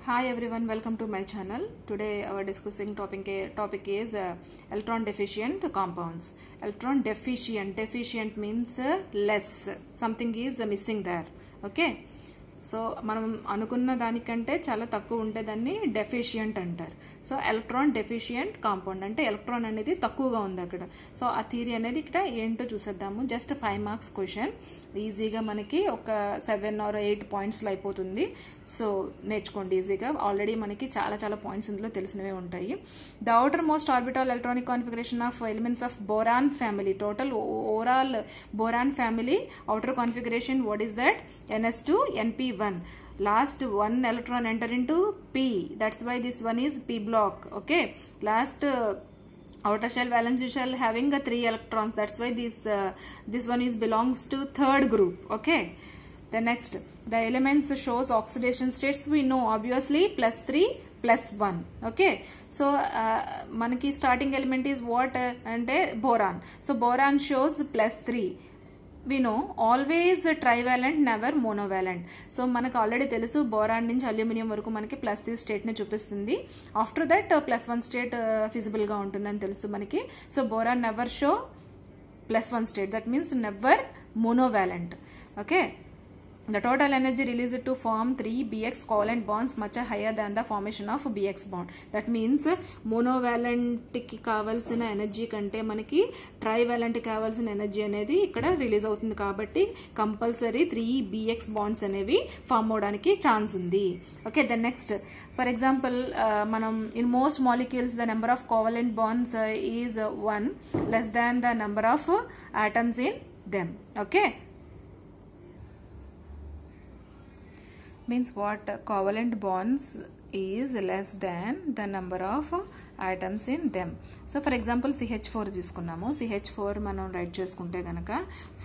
Hi everyone, welcome to my channel. Today our discussing topic is electron deficient compounds. Electron deficient means less. Something is missing there. Okay. So మనం అనుకున్న దానికంటే చాలా తక్కువ ఉంటే దాన్ని deficient అంటారు. So electron deficient compound అంటే electron అనేది తక్కువగా ఉంది అక్కడ. సో ఆ థియరీ అనేది ఇక్కడ ఏంటో చూసేద్దాము. జస్ట్ 5 మార్క్స్ క్వశ్చన్, ఈజీగా మనకి ఒక 7 or 8 పాయింట్స్లో అయిపోతుంది. సో నేర్చుకోండి ఈజీగా. ఆల్రెడీ మనకి చాలా పాయింట్స్ ఇందులో తెలిసినవే ఉంటాయి. The outer most orbital electronic configuration of elements of boron family. Total overall boron family outer configuration, what is that? ns2 np1. Last one electron enter into p, that's why this one is p block. Okay, last outer shell valence shell having 3 electrons, that's why this one is belongs to third group. Okay, the next, the elements shows oxidation states. We know obviously +3 +1. okay, so manaki starting element is what ante boron. So boron shows +3. we know always trivalent, never monovalent. So మనకు already తెలుసు boron నుంచి aluminium వరకు మనకి +3 state ని చూపిస్తుంది. After that +1 state feasible గా ఉంటుందని తెలుసు మనకి. So boron never show +1 state, that means never monovalent. Okay, the total energy released to form 3 bx covalent bonds much higher than the formation of bx bond. that means monovalent ki కావాల్సిన energy కంటే మనకి trivalent కి కావాల్సిన energy అనేది ఇక్కడ release అవుతుంది కాబట్టి compulsory 3 bx bonds అనేవి ఫామ్ అవడానికి ఛాన్స్ ఉంది. Okay, the next, for example మనం in most molecules the number of covalent bonds is 1 less than the number of atoms in them. okay, means what? Covalent bonds is less than the number of atoms in them. So for example CH4 తీసుకున్నాము. CH4 మనం right చేసుకుంటే గనక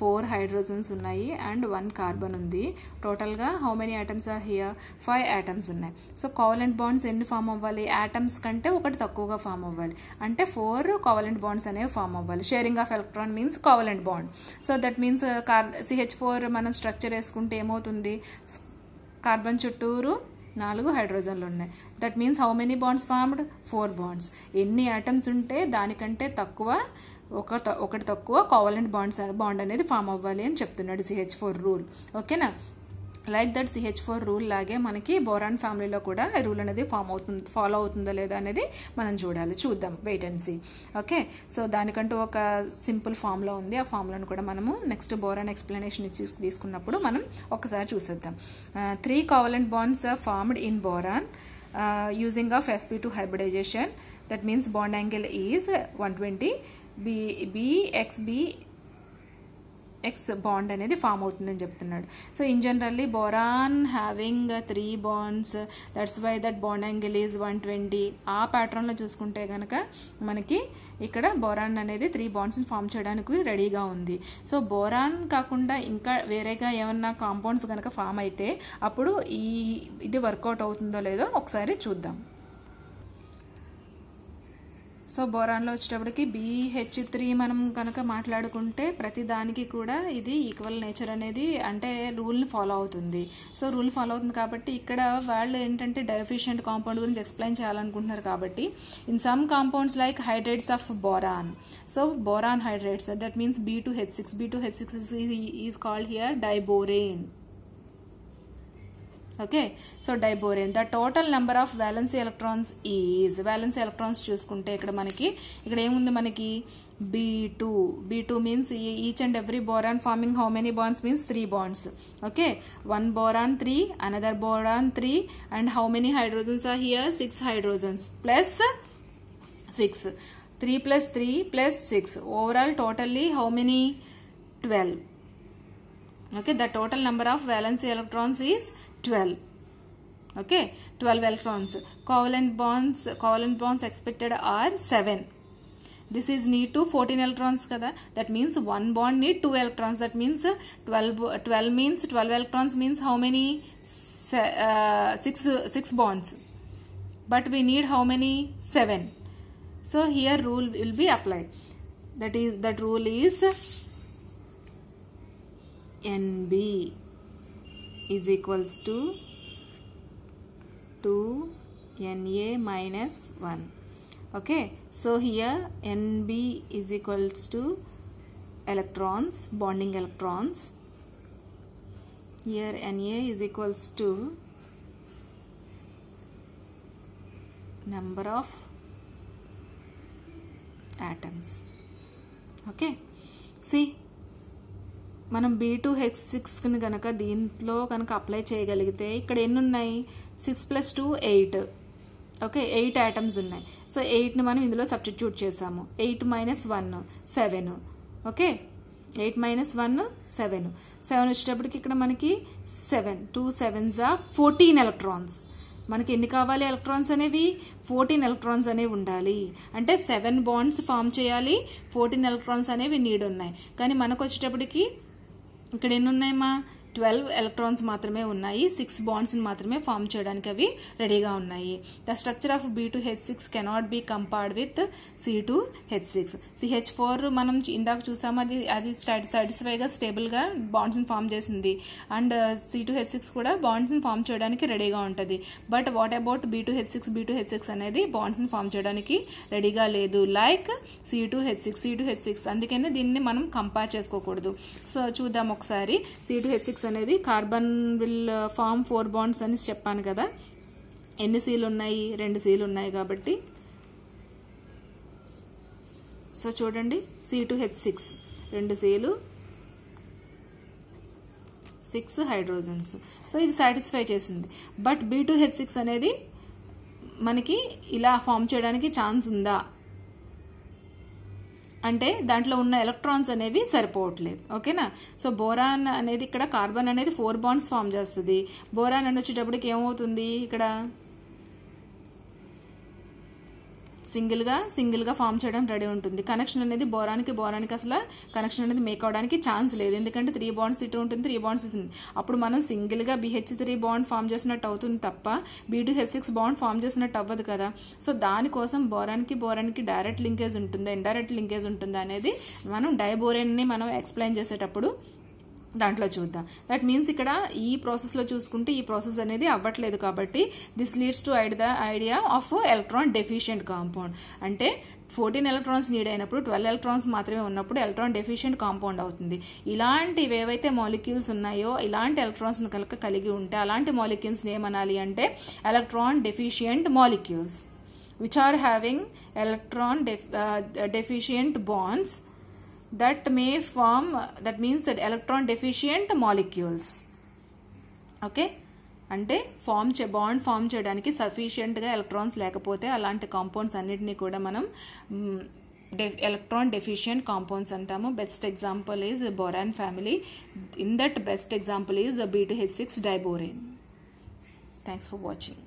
4 hydrogens ఉన్నాయి and 1 carbon ఉంది. Total గా how many atoms are here? 5 atoms ఉన్నాయి. So covalent bonds ఎన్ని form అవ్వాలి? ఆటమ్స్ కంటే ఒకటి తక్కువగా ఫామ్ అవ్వాలి. అంటే 4 కోవలెంట్ బాండ్స్ అనేవి ఫామ్ అవ్వాలి. Sharing of electron means covalent bond. So that means CH4 మనం స్ట్రక్చర్ వేసుకుంటే ఏమవుతుంది? కార్బన్ చుట్టూరు 4 హైడ్రోజన్లు ఉన్నాయి. That means how many bonds formed? 4 bonds. ఎన్ని ఆటమ్స్ ఉంటే దానికంటే తక్కువ ఒకటి తక్కువ కోవలెంట్ బాండ్ అనేది ఫామ్ అవ్వాలి అని చెప్తున్నాడు CH4 రూల్. ఓకేనా? లైక్ దట్ CH4 రూల్ లాగే మనకి బోరాన్ ఫ్యామిలీలో కూడా రూల్ అనేది ఫాలో అవుతుందో లేదా అనేది మనం చూద్దాం, wait and see. Okay, so దానికంటూ ఒక సింపుల్ ఫార్ములా ఉంది. ఆ ఫార్ములాను కూడా మనము నెక్స్ట్ బోరాన్ ఎక్స్ప్లెనేషన్ తీసుకున్నప్పుడు మనం ఒకసారి చూసేద్దాం. 3 covalent bonds formed in boron using of sp2 hybridization. That means bond angle is 120. BXB X bond అనేది ఫామ్ అవుతుందని చెప్తున్నాడు. So in generally boron having 3 bonds, that's why that bond angle is 120. ఆ pattern లో చూసుకుంటే గనక మనకి ఇక్కడ boron అనేది 3 బాండ్స్ ఫామ్ చేయడానికి రెడీగా ఉంది. సో బోరాన్ కాకుండా ఇంకా వేరేగా ఏమన్నా కాంపౌండ్స్ కనుక ఫామ్ అయితే అప్పుడు ఇది వర్కౌట్ అవుతుందో లేదో ఒకసారి చూద్దాం. సో బోరాన్లో వచ్చేటప్పటికి BH3 మనం కనుక మాట్లాడుకుంటే ప్రతి దానికి కూడా ఇది ఈక్వల్ నేచర్ అనేది అంటే రూల్ని ఫాలో అవుతుంది. సో రూల్ ఫాలో అవుతుంది కాబట్టి ఇక్కడ వాళ్ళు ఏంటంటే డెఫిషియంట్ కాంపౌండ్ గురించి ఎక్స్ప్లెయిన్ చేయాలనుకుంటున్నారు కాబట్టి in some compounds like hydrates of boron. So boron hydrates, that means B2H6 is called here diborane. Okay, so diborane. The total number of valency electrons is, valency electrons చూసుకుంటే ఇక్కడ ఏముంది మనకి? B2 means each and every boron farming how many bonds means 3 bonds. Okay, 1 boron 3, another boron 3, and how many hydrogens are here? 6 hydrogens plus 6. 3 plus 3 plus 6. Overall totally how many? 12. Okay, the total number of valency electrons is 12. Okay, 12 electrons. Covalent bonds expected are 7. This is need to 14 electrons kada. That means one bond need 2 electrons. That means 12 means 12 electrons means how many? 6 bonds. But we need how many? 7. So here rule will be applied. That rule is NB is equals to 2Na minus 1. Okay, so here Nb is equals to electrons, bonding electrons. Here Na is equals to number of atoms. Okay, see, మనం B2H6 ని కనుక దీంట్లో కనుక apply చేయగలిగితే ఇక్కడ ఎన్ని ఉన్నాయి? 6 + 2 8. Okay, 8 atoms ఉన్నాయి. సో 8ని మనం ఇందులో సబ్స్టిట్యూట్ చేసాము. 8 - 1 7. ఓకే, 8 - 1 7. 7 వచ్చేటప్పటికి ఇక్కడ మనకి 7 2 7s 14 ఎలక్ట్రాన్స్. మనకి ఎన్ని కావాలి ఎలక్ట్రాన్స్ అనేవి? 14 ఎలక్ట్రాన్స్ అనేవి ఉండాలి. అంటే 7 బాండ్స్ ఫామ్ చేయాలి, 14 ఎలక్ట్రాన్స్ అనేవి నీడ్ ఉన్నాయి. కానీ మనకు వచ్చేటప్పటికి ఇక్కడ ఎన్ని ఉన్నాయమ్మా? 12 ఎలక్ట్రాన్స్ మాత్రమే ఉన్నాయి. 6 బాండ్స్ మాత్రమే ఫామ్ చేయడానికి అవి రెడీగా ఉన్నాయి. The structure of B2H6 cannot be compared with C2H6. CH4 మనం ఇందాక చూసాము, అది సాటిస్ఫైగా స్టేబుల్గా బాండ్స్ని ఫామ్ చేసింది. అండ్ C2H6 కూడా బాండ్స్ని ఫామ్ చేయడానికి రెడీగా ఉంటుంది. బట్ వాట్ అబౌట్ B2H6 అనేది బాండ్స్ని ఫామ్ చేయడానికి రెడీగా లేదు, లైక్ C2H6. అందుకనే దీన్ని మనం కంపేర్ చేసుకోకూడదు. సో చూద్దాం ఒకసారి. C2H6 అనేది కార్బన్ విల్ ఫామ్ 4 బాండ్స్ అని చెప్పాను కదా. ఎన్ని సీలు ఉన్నాయి? 2 సీలు ఉన్నాయి కాబట్టి. సో చూడండి, C2H6 2 సీలు, 6 హైడ్రోజన్స్. సో ఇది సాటిస్ఫై చేసింది. బట్ B2H6 అనేది మనకి ఇలా ఫామ్ చేయడానికి ఛాన్స్ ఉందా అంటే దాంట్లో ఉన్న ఎలక్ట్రాన్స్ అనేవి సరిపోవట్లేదు. ఓకేనా? సో బోరాన్ అనేది ఇక్కడ కార్బన్ అనేది 4 బాండ్స్ ఫామ్ చేస్తుంది. బోరాన్ అని వచ్చేటప్పటికి ఏమవుతుంది? ఇక్కడ సింగిల్ గా ఫామ్ చేయడం రెడీ ఉంటుంది. కనెక్షన్ అనేది బోరానికి అసలు కనెక్షన్ అనేది మేక్ అవడానికి ఛాన్స్ లేదు. ఎందుకంటే 3 బాండ్స్ ఇటు ఉంటుంది, 3 బాండ్స్ ఉంటుంది. అప్పుడు మనం సింగిల్ గా BH3 బాండ్ ఫామ్ చేసినట్టు అవుతుంది తప్ప B2H6 బాండ్ ఫామ్ చేసినట్టు అవ్వదు కదా. సో దానికోసం బోరానికి డైరెక్ట్ లింకేజ్ ఉంటుందా, ఇండైరెక్ట్ లింకేజ్ ఉంటుందా అనేది మనం డైబోరేన్ ని మనం ఎక్స్ప్లెయిన్ చేసేటప్పుడు దాంట్లో చూద్దాం. దట్ మీన్స్ ఇక్కడ ఈ ప్రాసెస్లో చూసుకుంటే ఈ ప్రాసెస్ అనేది అవ్వట్లేదు కాబట్టి this leads to the idea of electron deficient compound. అంటే 14 ఎలక్ట్రాన్స్ నీడ్ అయినప్పుడు 12 ఎలక్ట్రాన్స్ మాత్రమే ఉన్నప్పుడు ఎలక్ట్రాన్ డెఫిషియెంట్ కాంపౌండ్ అవుతుంది. ఇలాంటివి ఏవైతే మాలిక్యూల్స్ ఉన్నాయో ఇలాంటి ఎలక్ట్రాన్స్ కనుక కలిగి ఉంటే అలాంటి మాలిక్యూల్స్ ఏమనాలి అంటే electron deficient molecules which are having electron deficient bonds that may form, that means that electron deficient molecules. Okay, అంటే బాండ్ ఫామ్ చేయడానికి సఫిషియెంట్గా ఎలక్ట్రాన్స్ లేకపోతే అలాంటి కాంపౌండ్స్ అన్నిటినీ కూడా మనం electron deficient compounds antamu. Best example is boron family. In that best example is B2H6 diborane. Thanks for watching.